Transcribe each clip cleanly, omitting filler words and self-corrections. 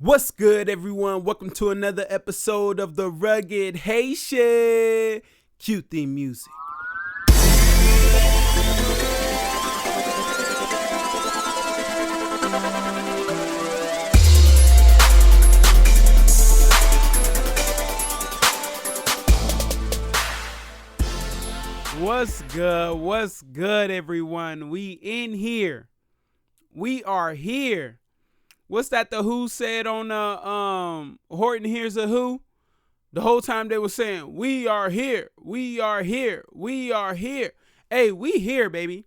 What's good, everyone? Welcome to another episode of the Rugged Haitian. Cue theme music. What's good? What's good, everyone? We in here. We are here. What's that the Who said on the Horton Hears a Who? The whole time they were saying, we are here, we are here, we are here. Hey, we here, baby.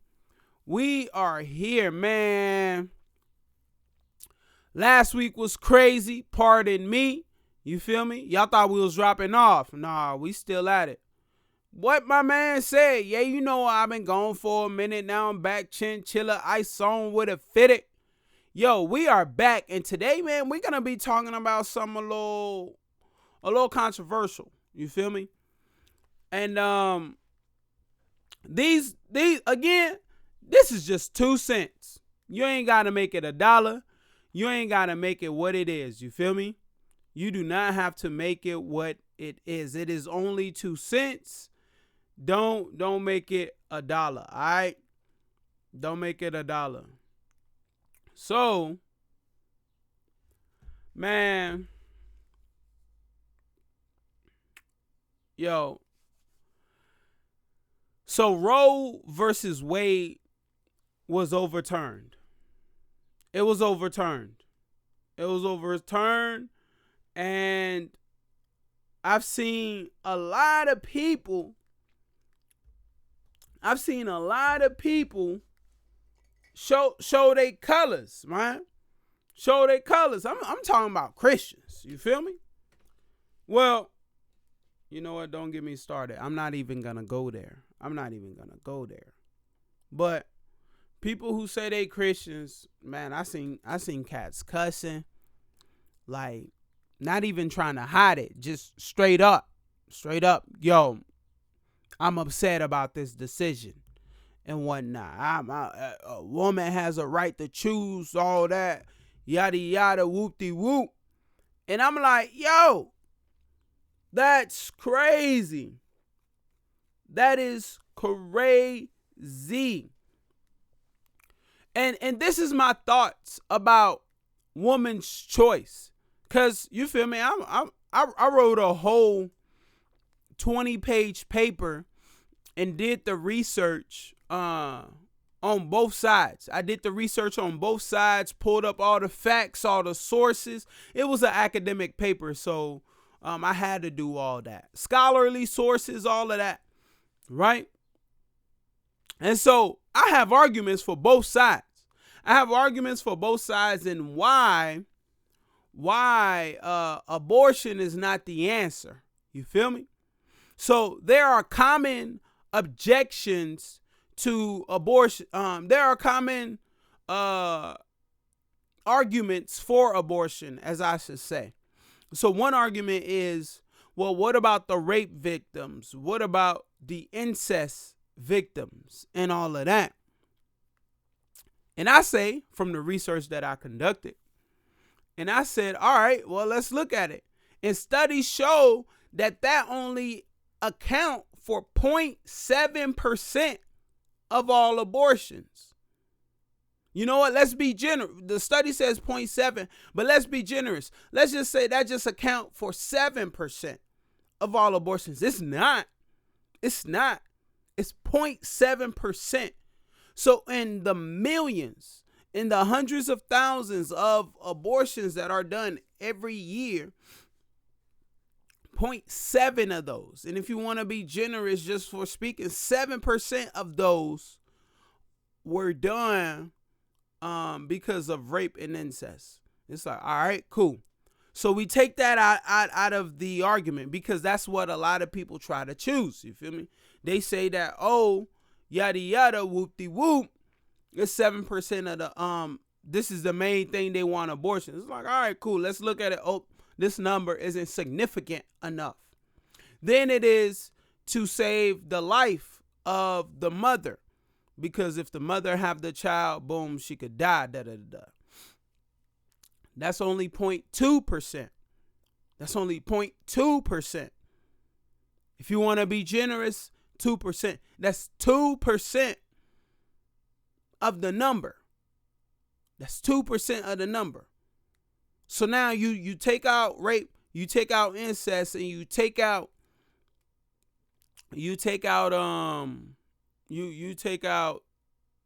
We are here, man. Last week was crazy, pardon me. You feel me? Y'all thought we was dropping off. Nah, we still at it. What my man said, yeah, you know I've been gone for a minute now. I'm back, chinchilla, ice on with a fitted. Yo, we are back, and today, man, we're gonna be talking about something a little controversial. You feel me? And these again, this is just 2 cents. You ain't gotta make it $1. You ain't gotta make it what it is. You feel me? You do not have to make it what it is. It is only 2 cents. Don't make it $1. All right? Don't make it $1. So, man, yo, so Roe versus Wade was overturned. It was overturned. It was overturned, and I've seen a lot of people show their colors, man. Show their colors. I'm talking about Christians. You feel me? Well, you know what? Don't get me started. I'm not even gonna go there. But people who say they Christians, man, I seen cats cussing, like not even trying to hide it, just straight up. Yo, I'm upset about this decision and whatnot. A woman has a right to choose, all that, yada yada, whoop-de-whoop. And I'm like, yo, that's crazy. That is crazy. And this is my thoughts about woman's choice. Cause you feel me? I wrote a whole 20-page paper and did the research on both sides. I did the research on both sides, pulled up all the facts, all the sources. It was an academic paper, so I had to do all that. Scholarly sources, all of that, right? And so I have arguments for both sides. And why abortion is not the answer. You feel me? So there are common objections to abortion. There are common arguments for abortion, as I should say. So one argument is, well, what about the rape victims? What about the incest victims and all of that? And I say, from the research that I conducted, and I said, all right, well, let's look at it. And studies show that only account for 0.7% of all abortions. You know what? Let's be generous. The study says 0.7, but let's be generous. Let's just say that just account for 7% of all abortions. It's not. It's 0.7%. So in the millions, in the hundreds of thousands of abortions that are done every year, 0.7 of those, and if you want to be generous just for speaking, 7% of those were done because of rape and incest. It's like, all right, cool. So we take that out of the argument, because that's what a lot of people try to choose. You feel me? They say that, oh, yada yada, whoop-de-whoop, it's 7% of the this is the main thing they want, abortion. It's like, all right, cool, let's look at it. Oh, this number isn't significant enough. Then it is to save the life of the mother, because if the mother have the child, boom, she could die. That's only 0.2%. That's only 0.2%. If you want to be generous, 2%. That's 2% of the number. That's 2% of the number. So now you take out rape, you take out incest, and you take out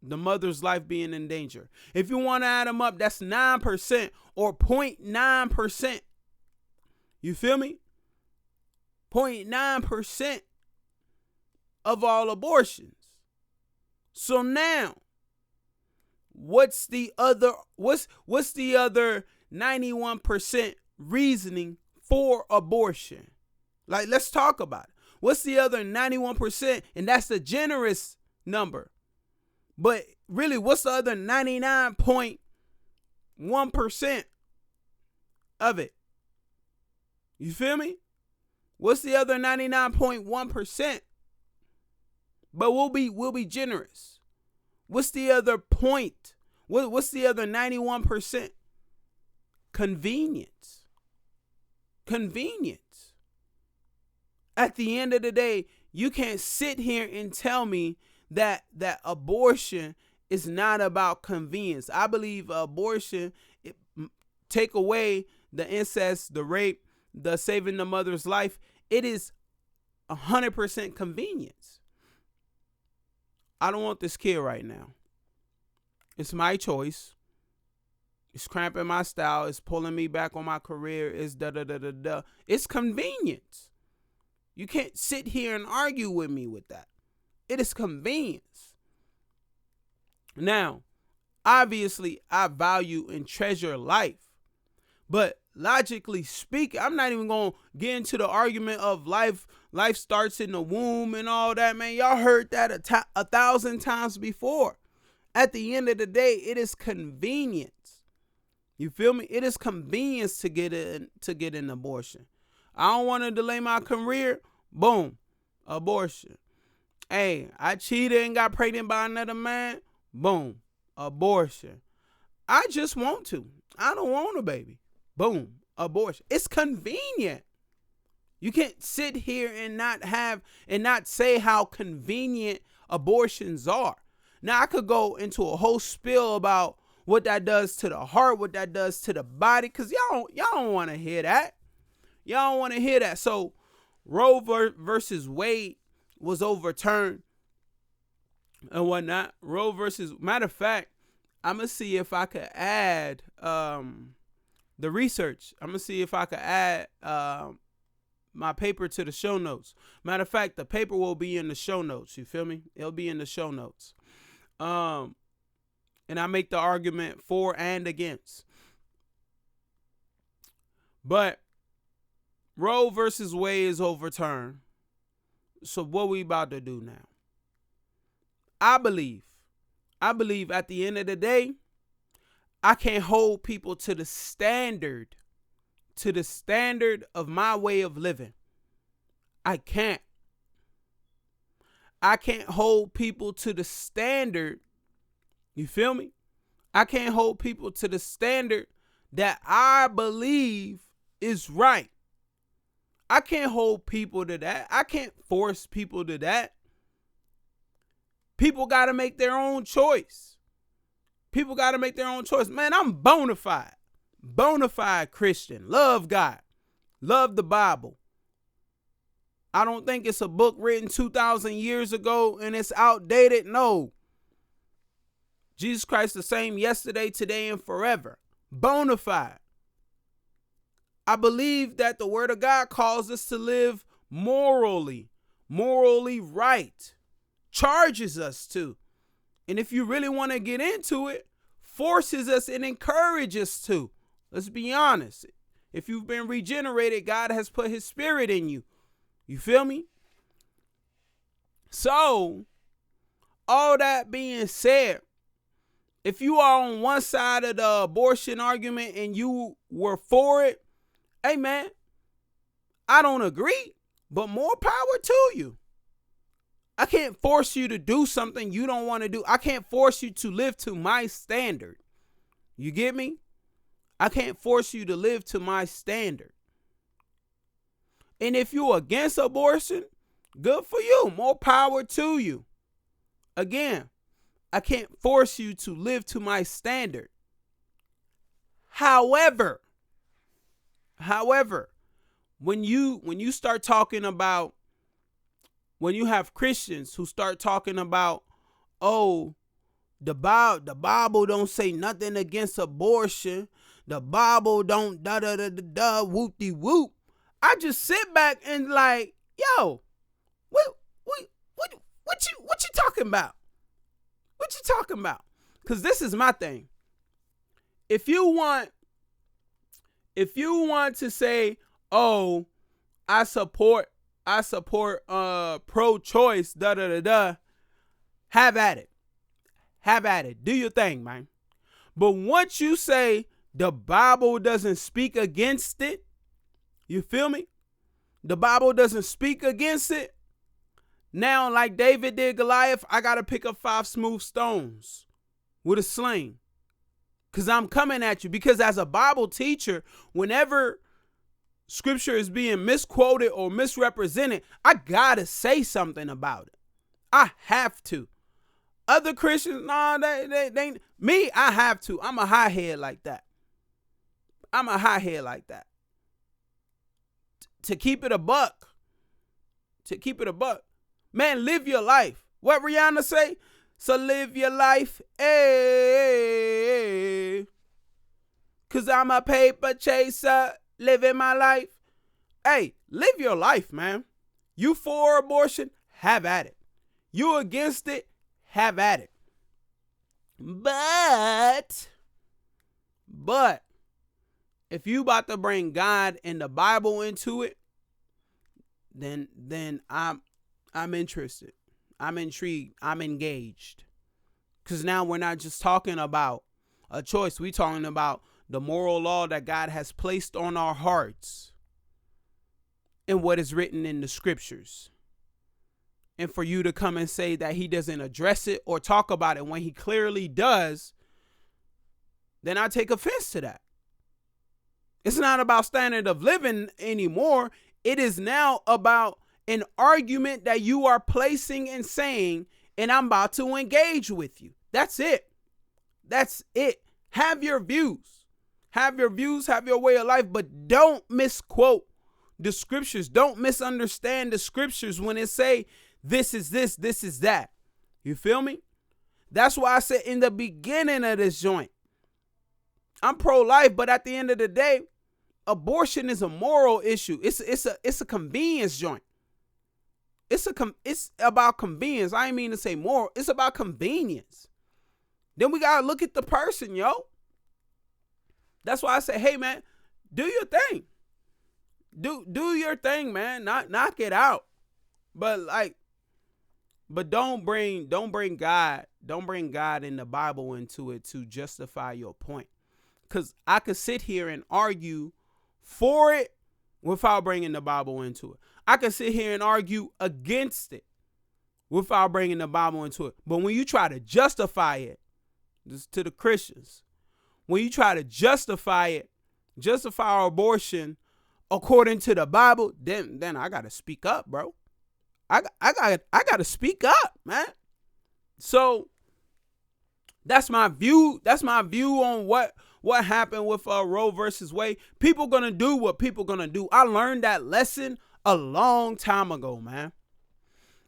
the mother's life being in danger. If you want to add them up, that's 9% or 0.9%. You feel me? 0.9% of all abortions. So now, what's the other 91% reasoning for abortion? Like, let's talk about it. What's the other 91%? And that's the generous number. But really, what's the other 99.1% of it? You feel me? What's the other 99.1%? But we'll be generous. What's the other point? What's the other 91%? Convenience. Convenience. At the end of the day, you can't sit here and tell me that abortion is not about convenience. I believe abortion, take away the incest, the rape, the saving the mother's life, it is 100% convenience. I don't want this kid right now. It's my choice. It's cramping my style. It's pulling me back on my career. It's da-da-da-da-da. It's convenience. You can't sit here and argue with me with that. It is convenience. Now, obviously, I value and treasure life. But logically speaking, I'm not even going to get into the argument of life. Life starts in the womb and all that, man. Y'all heard that 1,000 times before. At the end of the day, it is convenience. You feel me? It is convenience to get an abortion. I don't want to delay my career. Boom. Abortion. Hey, I cheated and got pregnant by another man. Boom. Abortion. I just want to. I don't want a baby. Boom. Abortion. It's convenient. You can't sit here and not say how convenient abortions are. Now, I could go into a whole spiel about what that does to the heart, what that does to the body, because y'all don't want to hear that. Y'all don't want to hear that. So Roe versus Wade was overturned and whatnot. Matter of fact, I'm going to see if I could add the research. I'm going to see if I could add my paper to the show notes. Matter of fact, the paper will be in the show notes. You feel me? It'll be in the show notes. And I make the argument for and against. But Roe versus Wade is overturned. So what we about to do now? I believe at the end of the day, I can't hold people to the standard of my way of living. I can't hold people to the standard. You feel me? I can't hold people to the standard that I believe is right. I can't hold people to that. I can't force people to that. People got to make their own choice. People got to make their own choice. Man, I'm bona fide Christian. Love God. Love the Bible. I don't think it's a book written 2,000 years ago and it's outdated. No. Jesus Christ the same yesterday, today, and forever. Bona fide. I believe that the word of God calls us to live morally right. Charges us to. And if you really want to get into it, forces us and encourages us to. Let's be honest. If you've been regenerated, God has put his spirit in you. You feel me? So, all that being said, if you are on one side of the abortion argument and you were for it, hey man, I don't agree, but more power to you. I can't force you to do something you don't want to do. I can't force you to live to my standard. You get me? I can't force you to live to my standard. And if you're against abortion, good for you. More power to you. Again, I can't force you to live to my standard. However, when you start talking about, when you have Christians who start talking about, oh, the Bible don't say nothing against abortion. The Bible don't whoop-de-whoop. I just sit back and like, yo, what you talking about? What you talking about? Because this is my thing. If you want to say, oh, I support pro-choice, have at it. Have at it. Do your thing, man. But once you say the Bible doesn't speak against it, you feel me? The Bible doesn't speak against it. Now, like David did Goliath, I got to pick up 5 smooth stones with a sling. Because I'm coming at you. Because as a Bible teacher, whenever scripture is being misquoted or misrepresented, I got to say something about it. I have to. Other Christians, nah, they me, I have to. I'm a hothead like that. To keep it a buck. Man, live your life. What Rihanna say? So live your life. Hey. Cause I'm a paper chaser. Living my life. Hey, live your life, man. You for abortion? Have at it. You against it? Have at it. But if you about to bring God and the Bible into it, then I'm interested. I'm intrigued. I'm engaged. Because now we're not just talking about a choice. We're talking about the moral law that God has placed on our hearts and what is written in the scriptures. And for you to come and say that he doesn't address it or talk about it when he clearly does, then I take offense to that. It's not about standard of living anymore. It is now about an argument that you are placing and saying, and I'm about to engage with you. That's it. Have your views. Have your way of life, but don't misquote the scriptures. Don't misunderstand the scriptures when it say, this is this is that. You feel me? That's why I said in the beginning of this joint, I'm pro-life, but at the end of the day, abortion is a moral issue. It's a convenience joint. It's about convenience. I ain't mean to say moral. It's about convenience. Then we gotta look at the person, yo. That's why I say, hey man, do your thing. Do your thing, man. Knock it out. But don't bring God and the Bible into it to justify your point. Because I could sit here and argue for it without bringing the Bible into it. I could sit here and argue against it without bringing the Bible into it. But when you try to justify it, this to the Christians, when you try to justify abortion according to the Bible, then I got to speak up, bro. I got to speak up, man. So that's my view. That's my view on what happened with Roe versus Wade. People gonna do what people gonna do. I learned that lesson a long time ago, man.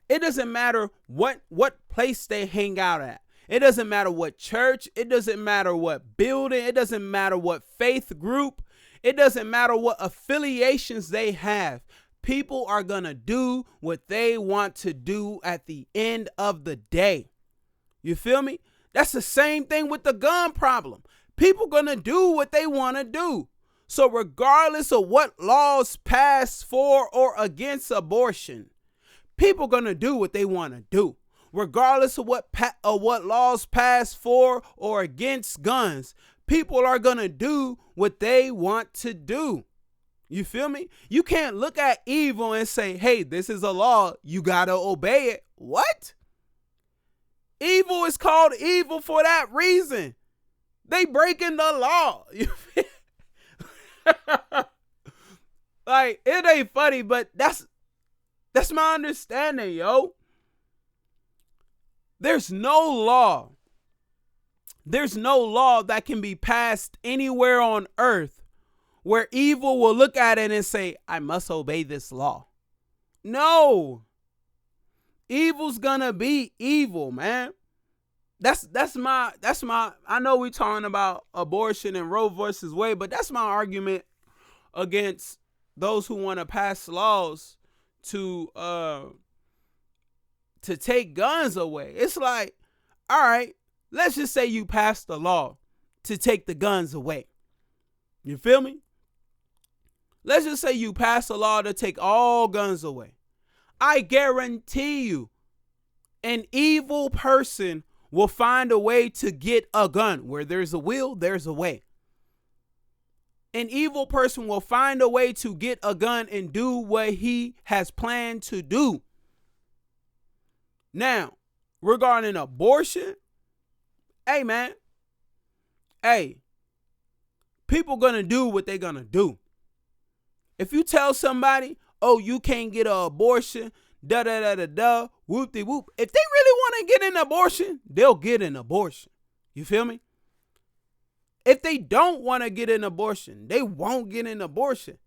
It doesn't matter what place they hang out at. It doesn't matter what church. It doesn't matter what building. It doesn't matter what faith group. It doesn't matter what affiliations they have. People are going to do what they want to do at the end of the day. You feel me? That's the same thing with the gun problem. People going to do what they want to do. So regardless of what laws pass for or against abortion, people going to do what they want to do. Regardless of what laws pass for or against guns, people are going to do what they want to do. You feel me? You can't look at evil and say, hey, this is a law. You got to obey it. What? Evil is called evil for that reason. They breaking the law. Like, it ain't funny, but that's my understanding, yo. There's no law. There's no law that can be passed anywhere on earth where evil will look at it and say, I must obey this law. No. Evil's gonna be evil, man. That's my I know we talking about abortion and Roe versus Wade, but that's my argument against those who want to pass laws to take guns away. It's like, all right, let's just say you passed the law to take the guns away. You feel me? Let's just say you passed a law to take all guns away. I guarantee you, an evil person will find a way to get a gun. Where there's a will, there's a way. An evil person will find a way to get a gun and do what he has planned to do. Now, regarding abortion, hey, man. Hey, people gonna do what they gonna do. If you tell somebody, oh, you can't get an abortion, da-da-da-da-da, whoop-de-whoop. If they really want to get an abortion, they'll get an abortion. You feel me? If they don't want to get an abortion, they won't get an abortion.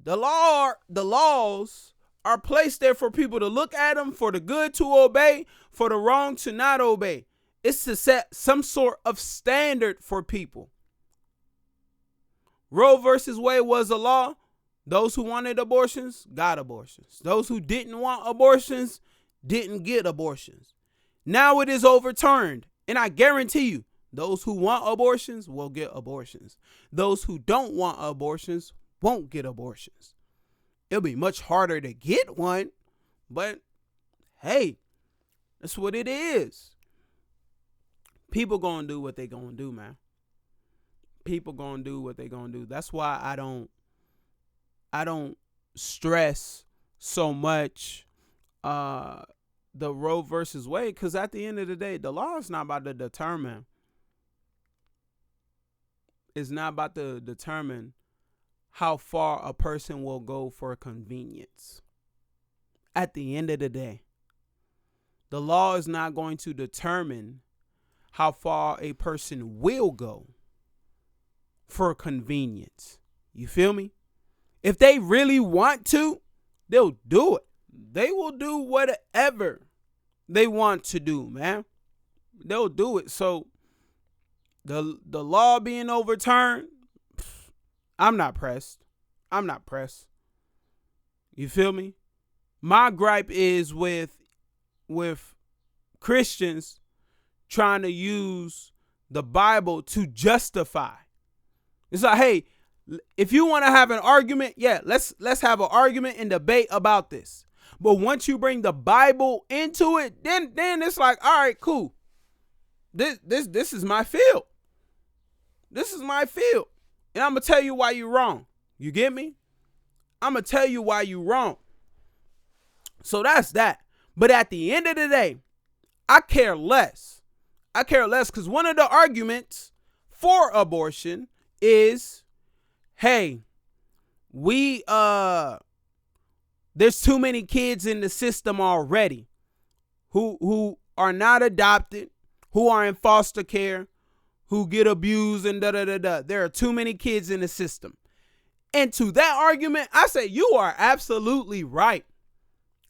The laws are placed there for people to look at them, for the good to obey, for the wrong to not obey. It's to set some sort of standard for people. Roe versus Wade was a law. Those who wanted abortions got abortions. Those who didn't want abortions didn't get abortions. Now it is overturned. And I guarantee you, those who want abortions will get abortions. Those who don't want abortions won't get abortions. It'll be much harder to get one, but hey, that's what it is. People gonna do what they gonna do, man. People gonna do what they gonna do. That's why I don't stress so much the Roe versus Wade, because at the end of the day, the law is not about to determine. It's not about to determine how far a person will go for convenience. At the end of the day, the law is not going to determine how far a person will go for convenience. You feel me? If they really want to, they'll do it. They will do whatever they want to do, man. They'll do it. So the law being overturned, I'm not pressed. I'm not pressed. You feel me? My gripe is with Christians trying to use the Bible to justify. It's like, hey, if you want to have an argument, yeah, let's have an argument and debate about this. But once you bring the Bible into it, then it's like, all right, cool. This is my field. This is my field. And I'm going to tell you why you're wrong. You get me? I'm going to tell you why you're wrong. So that's that. But at the end of the day, I care less. I care less because one of the arguments for abortion is, hey, there's too many kids in the system already who are not adopted, who are in foster care, who get abused and da-da-da-da. There are too many kids in the system. And to that argument, I say, you are absolutely right.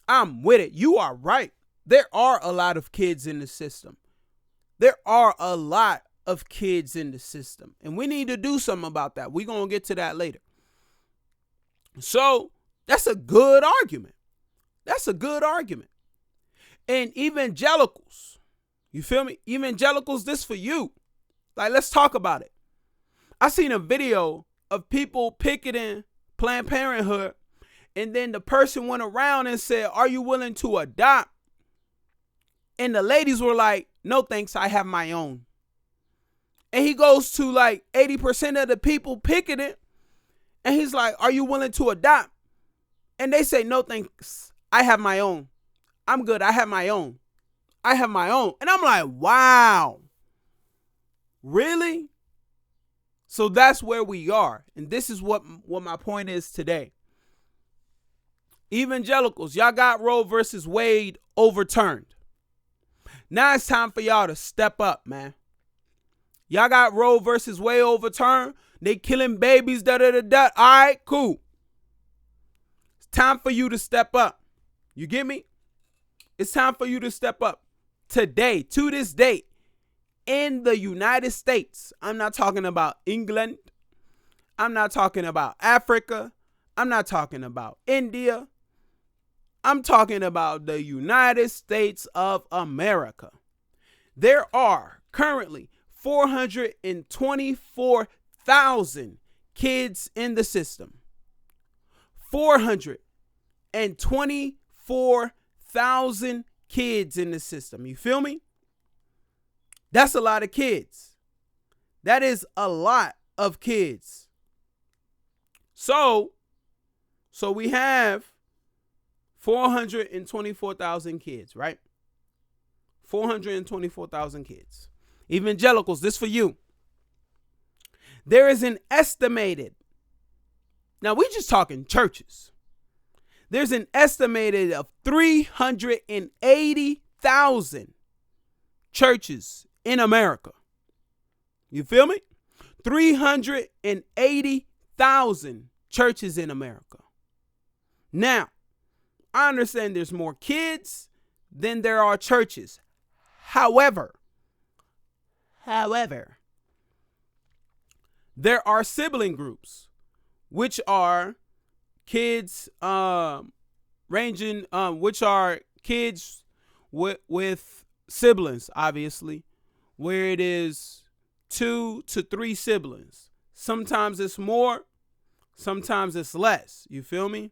I'm with it. You are right. There are a lot of kids in the system. There are a lot of kids in the system. And we need to do something about that. We're going to get to that later. So that's a good argument. That's a good argument. And evangelicals, you feel me? Evangelicals, this for you. Like, let's talk about it. I seen a video of people picketing Planned Parenthood, and then the person went around and said, are you willing to adopt? And the ladies were like, no thanks, I have my own. And he goes to like 80% of the people picketing, and he's like, are you willing to adopt? And they say, no thanks, I have my own. I'm good, I have my own. I have my own. And I'm like, wow. Really? So that's where we are. And this is what my point is today. Evangelicals, y'all got Roe versus Wade overturned. Now it's time for y'all to step up, man. Y'all got Roe versus Wade overturned. They killing babies, da-da-da-da. All right, cool. It's time for you to step up. You get me? It's time for you to step up. Today, to this date, in the United States, I'm not talking about England. I'm not talking about Africa. I'm not talking about India. I'm talking about the United States of America. There are currently 424,000 kids in the system. 424,000 kids in the system. You feel me? That's a lot of kids. That is a lot of kids. So we have 424,000 kids, right? 424,000 kids. Evangelicals, this for you. There is an estimated, now we just talking churches. There's an estimated of 380,000 churches in America. You feel me? 380,000 churches in America. Now, I understand there's more kids than there are churches. However, there are sibling groups, which are kids which are kids with siblings, obviously, where it is 2 to 3 siblings. Sometimes it's more, sometimes it's less. You feel me?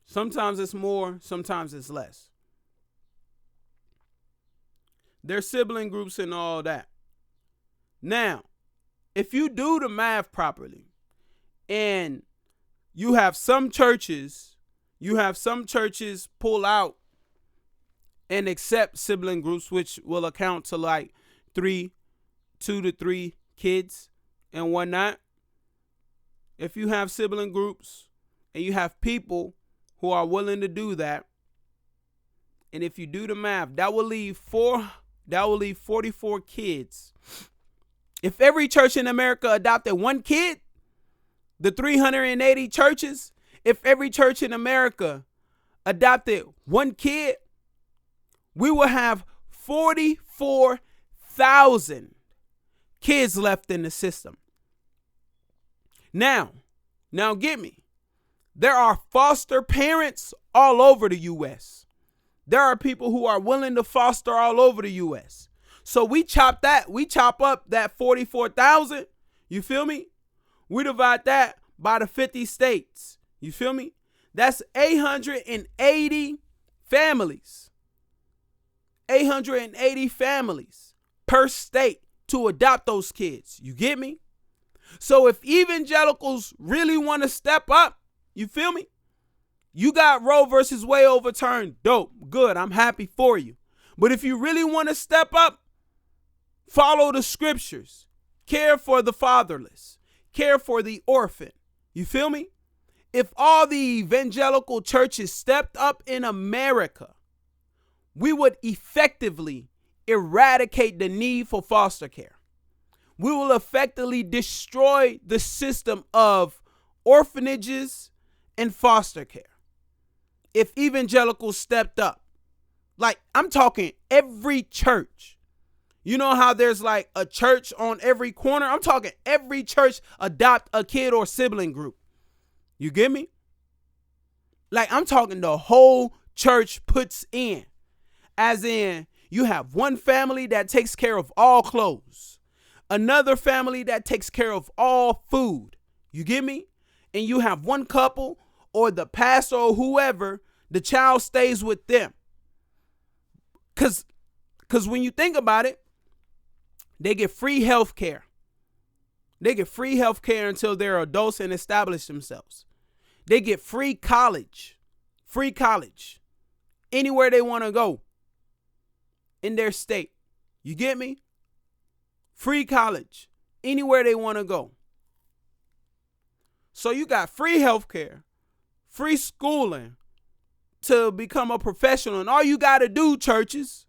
Sometimes it's more, sometimes it's less. There's sibling groups and all that. Now, if you do the math properly, and you have some churches pull out and accept sibling groups, which will account to like 2 to 3 kids and whatnot. If you have sibling groups and you have people who are willing to do that, and if you do the math, that will leave 44 kids. If every church in America adopted 1 kid, the 380 churches, if every church in America adopted 1 kid, we will have 44,000 kids left in the system. Now get me. There are foster parents all over the U.S. There are people who are willing to foster all over the U.S. So we chop up that 44,000. You feel me? We divide that by the 50 states. You feel me? That's 880 families. 880 families per state to adopt those kids. You get me? So if evangelicals really want to step up, you feel me? You got Roe versus Wade overturned. Dope. Good. I'm happy for you. But if you really want to step up, follow the scriptures. Care for the fatherless. Care for the orphan. You feel me? If all the evangelical churches stepped up in America, we would effectively eradicate the need for foster care. We will effectively destroy the system of orphanages and foster care. If evangelicals stepped up, like I'm talking every church. You know how there's like a church on every corner? I'm talking every church adopt a kid or sibling group. You get me? Like I'm talking the whole church puts in. As in, you have one family that takes care of all clothes. Another family that takes care of all food. You get me? And you have one couple or the pastor or whoever, the child stays with them. Because when you think about it, they get free health care. They get free health care until they're adults and establish themselves. They get free college. Free college. Anywhere they want to go in their state. You get me? Free college. anywhere they want to go. So you got free healthcare, free schooling to become a professional. And all you got to do, churches,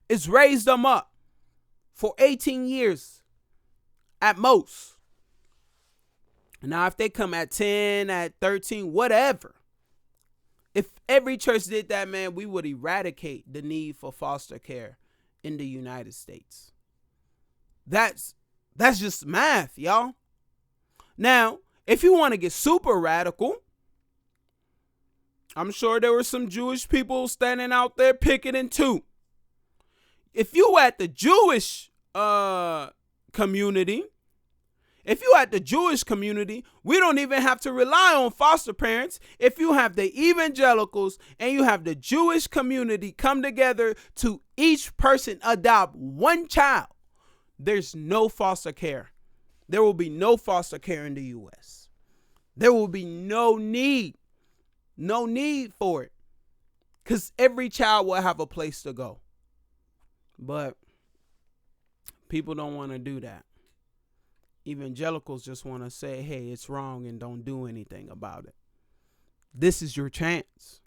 is raise them up for 18 years at most. Now, if they come at 10, at 13, whatever. If every church did that, man, we would eradicate the need for foster care in the United States. That's just math, y'all. Now, if you want to get super radical, I'm sure there were some Jewish people standing out there picketing too. If you at the Jewish community, we don't even have to rely on foster parents. If you have the evangelicals and you have the Jewish community come together to each person adopt one child, there's no foster care. There will be no foster care in the U.S. There will be no need for it, because every child will have a place to go. But people don't want to do that. Evangelicals just want to say, hey, it's wrong, and don't do anything about it. This is your chance.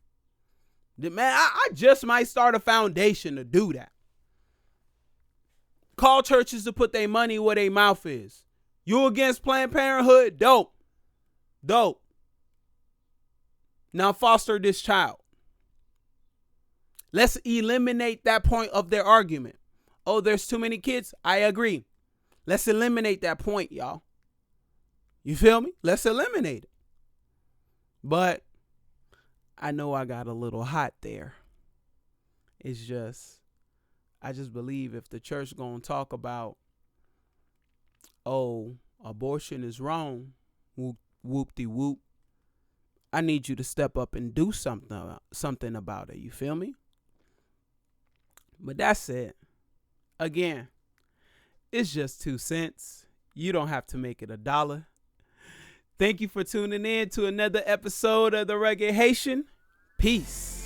Man, I just might start a foundation to do that. Call churches to put their money where their mouth is. You against Planned Parenthood? Dope. Now foster this child. Let's eliminate that point of their argument. Oh, there's too many kids. I agree. Let's eliminate that point, y'all. You feel me? Let's eliminate it. But I know I got a little hot there. I just believe if the church gonna talk about, oh, abortion is wrong, whoop-de-whoop, I need you to step up and do something about it. You feel me? But that's it. Again, it's just 2 cents. You don't have to make it $1. Thank you for tuning in to another episode of The Rugged Haitian. Peace.